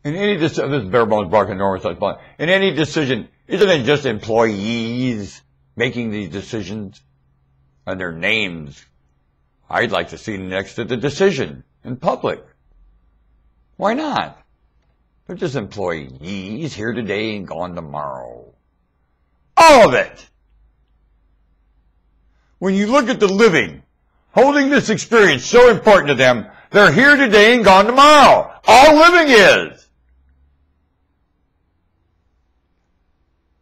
In any decision, this is bare bones barking normal size bond. In any decision, isn't it just employees making these decisions and their names? I'd like to see next to the decision in public. Why not? They're just employees, here today and gone tomorrow. All of it. When you look at the living, holding this experience so important to them, they're here today and gone tomorrow. All living is.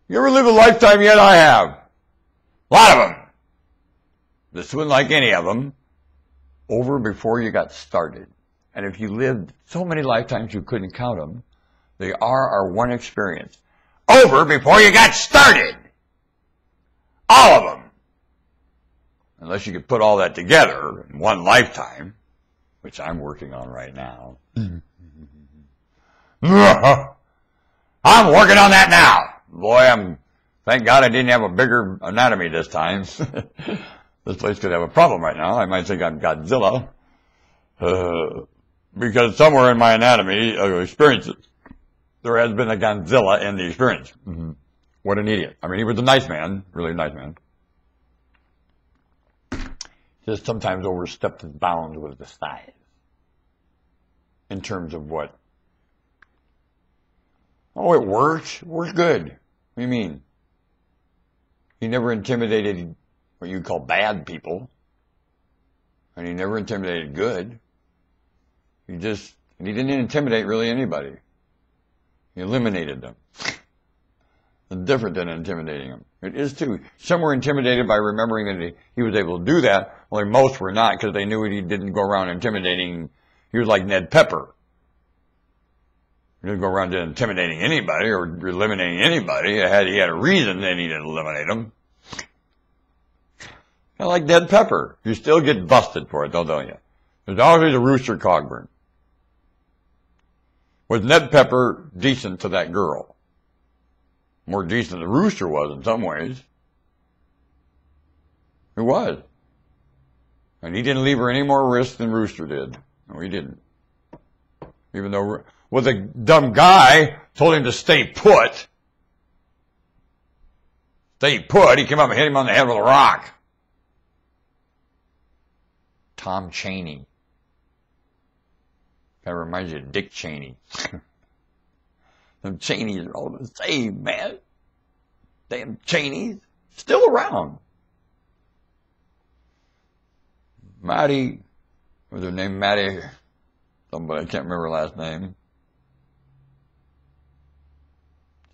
You ever live a lifetime yet? I have. A lot of them. This one, like any of them, over before you got started. And if you lived so many lifetimes you couldn't count them, they are our one experience. Over before you got started. All of them. Unless you could put all that together in one lifetime, which I'm working on right now. I'm working on that now. Boy, thank God I didn't have a bigger anatomy this time. This place could have a problem right now. I might think I'm Godzilla. Because somewhere in my anatomy experiences, there has been a Godzilla in the experience. What an idiot. I mean, he was a nice man, really nice man. Just sometimes overstepped his bounds with the size. In terms of what? Oh, it works. It works good. What do you mean? He never intimidated what you call bad people. And he never intimidated good. He didn't intimidate really anybody. He eliminated them. It's different than intimidating them. It is too. Some were intimidated by remembering that he was able to do that. Only most were not, because they knew he didn't go around intimidating. He was like Ned Pepper. He didn't go around intimidating anybody or eliminating anybody. He had a reason they needed to eliminate them. Kind of like Ned Pepper. You still get busted for it, though, don't you? There's always a Rooster Cogburn. Was Ned Pepper decent to that girl? More decent than Rooster was in some ways. He was. And he didn't leave her any more risk than Rooster did. No, he didn't. Even though, well, the dumb guy told him to stay put. Stay put. He came up and hit him on the head with a rock. Tom Cheney. Kind of reminds you of Dick Cheney. Them Cheneys are all the same, man. Damn Cheneys. Still around. Maddie, was her name Maddie? Somebody, I can't remember her last name.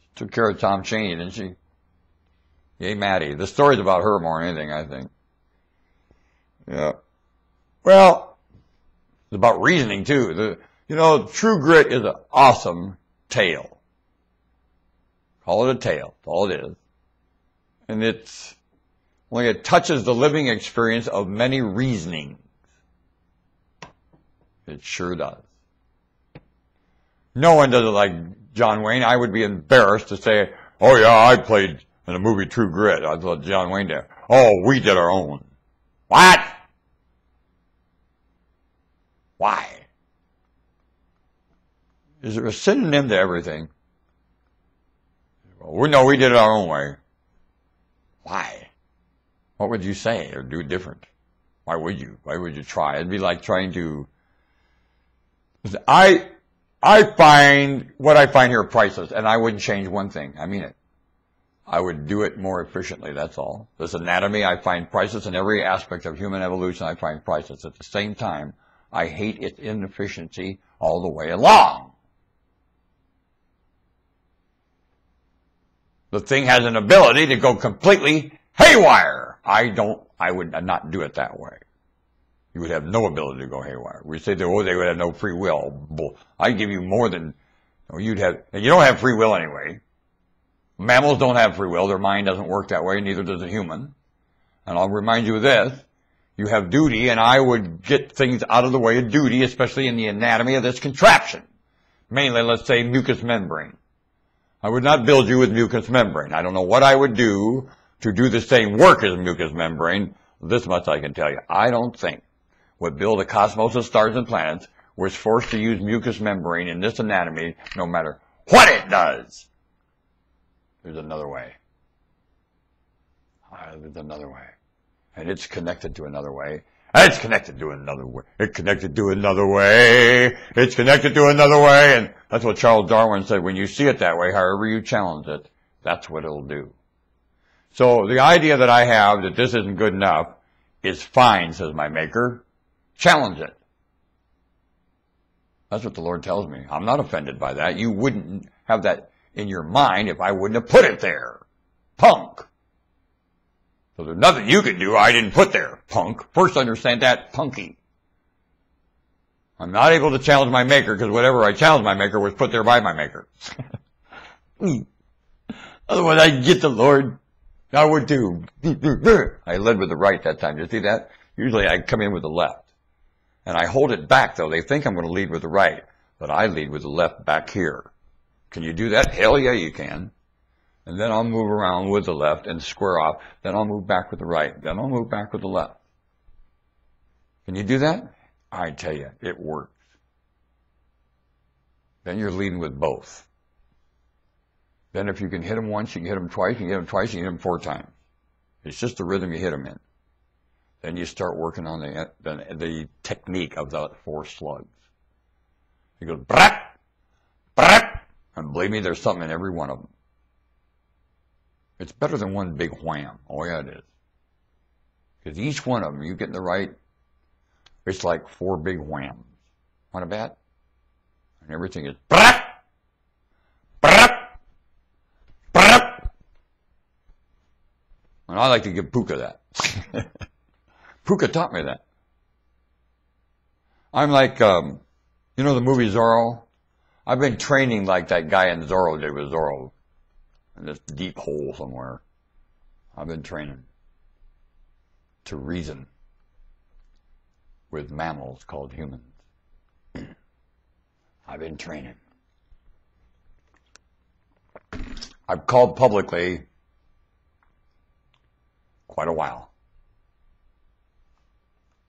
She took care of Tom Cheney, didn't she? Yay, Maddie. The story's about her more than anything, I think. Yeah. Well, it's about reasoning, too. True Grit is an awesome tale. Call it a tale. That's all it is. And it touches the living experience of many reasonings. It sure does. No one does it like John Wayne. I would be embarrassed to say, oh yeah, I played in the movie True Grit. I thought John Wayne did. Oh, we did our own. What? Why? Is there a synonym to everything? Well, we did it our own way. Why? What would you say or do different? Why would you? Why would you try? It'd be like trying to... I find what I find here priceless, and I wouldn't change one thing. I mean it. I would do it more efficiently, that's all. This anatomy I find priceless, in every aspect of human evolution I find priceless. At the same time, I hate its inefficiency all the way along. The thing has an ability to go completely haywire. I would not do it that way. You would have no ability to go haywire. We say, they would have no free will. I give you more than, you don't have free will anyway. Mammals don't have free will. Their mind doesn't work that way. Neither does a human. And I'll remind you of this. You have duty, and I would get things out of the way of duty, especially in the anatomy of this contraption. Mainly, let's say, mucous membrane. I would not build you with mucous membrane. I don't know what I would do to do the same work as mucous membrane. This much I can tell you. I don't think what build a cosmos of stars and planets was forced to use mucous membrane in this anatomy, no matter what it does. There's another way. There's another way. And it's connected to another way. It's connected to another way. It's connected to another way. It's connected to another way. And that's what Charles Darwin said. When you see it that way, however you challenge it, that's what it'll do. So the idea that I have that this isn't good enough is fine, says my maker. Challenge it. That's what the Lord tells me. I'm not offended by that. You wouldn't have that in your mind if I wouldn't have put it there. Punk. So there's nothing you can do I didn't put there, punk. First understand that, punky. I'm not able to challenge my maker because whatever I challenged my maker was put there by my maker. Otherwise I'd get the Lord. I would too. I led with the right that time. Did you see that? Usually I come in with the left. And I hold it back though. They think I'm going to lead with the right. But I lead with the left back here. Can you do that? Hell yeah, you can. And then I'll move around with the left and square off. Then I'll move back with the right. Then I'll move back with the left. Can you do that? I tell you, it works. Then you're leading with both. Then if you can hit them once, you can hit them twice, you can hit them twice, you can hit them 4 times. It's just the rhythm you hit them in. Then you start working on the technique of the 4 slugs. You go, brak, brak, and believe me, there's something in every one of them. It's better than one big wham. Oh, yeah, it is. Because each one of them, you get in the right, it's like 4 big whams. Want to bet? And everything is brak, brak, brak. And I like to give Puka that. Puka taught me that. I'm like, you know the movie Zorro? I've been training like that guy in Zorro did with Zorro. In this deep hole somewhere. I've been training to reason with mammals called humans. I've been training. I've called publicly quite a while.